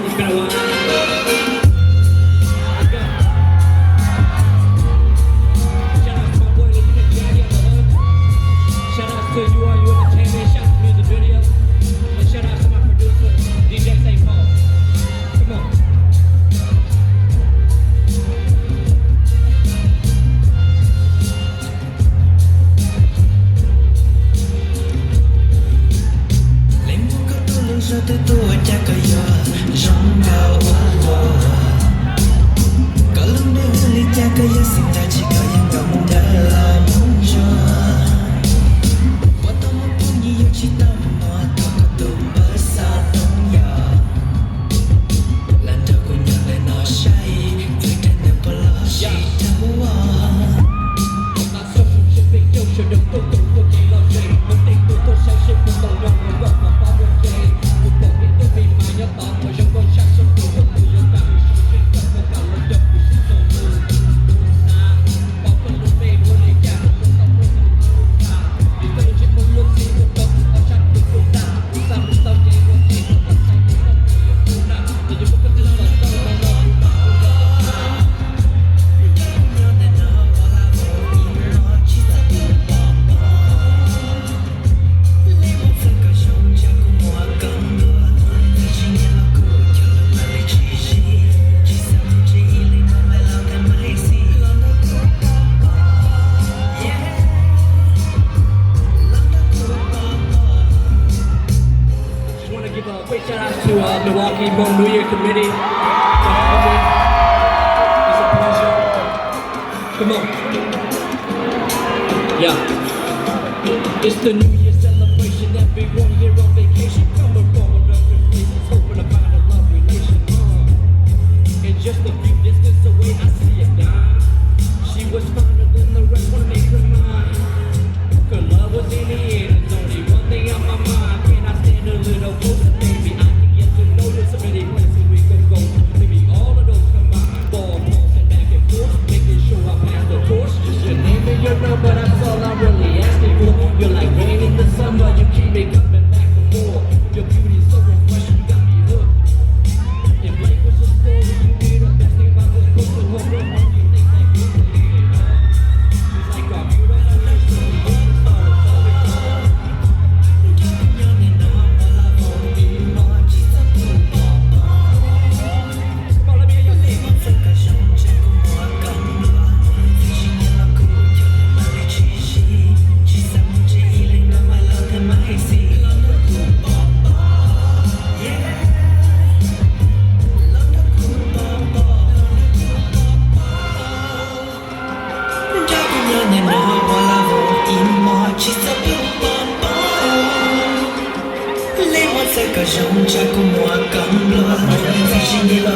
It's been a while. Shout out to my boy Lieutenant Daddy on the hook. Shout out to you all, you entertainment. Shout out to music video. And shout out to my producer, DJ St. Paul. Come on. Cho tới tôi cha cờ gió rong vào có lúc đưa ly cha cờ gió xin ta chỉ có những gầm đã làm cho qua tao một phút như yêu chỉ tao mà tao có tụm bớt xa tông nhỏ lần đầu của nhau lại nó say tôi đã nằm bỏ lỡ chỉ thấu ta sống trên việc yêu cho được tôi tự tôi chỉ lo gì một tình tôi say xin một tàu đồng một góc và bao nhiêu giây nhớ tao mà trong con chắc sống của một người yêu ta bị sụt trên tâm và cả lần đập của sự sầu mưa bao phần luôn mê luôn để cha một con tóc luôn vì tôi trên một luôn gì một tóc ở trong cuộc cuộc ta sao một tóc nhẹ một tí một tóc xanh một tóc người yêu cô ta để cho một cái tư vấn tao bao lâu cũng ta không ra tóc ta Give a quick shout out to Milwaukee Hmong New Year committee. It's a pleasure. Come on. Yeah. It's the New Year celebration. Everyone here on vacation. Come around other places, hoping to find a love relation. And just a few distance away, I see it now. She was finer than the rest, wanna make her mine. Cause love was in the air. There's only one thing on my mind. Can I stand a little closer? Maybe I can get to know you. So many places we could go. Maybe all of those combined. Ball tossing back and forth, making sure I pass the torch. Just your name and your number, that's all I'm really asking for. You're like rain in the summer, you keep me coming back for more. Your beauty's so refreshing, you got me hooked. If life was a story, you be the best thing about this book. So what you think that you can leave it up? She's like a beautiful nation. Lấy một giây cả trong trái của mùa cắm lúa, vì chỉ như là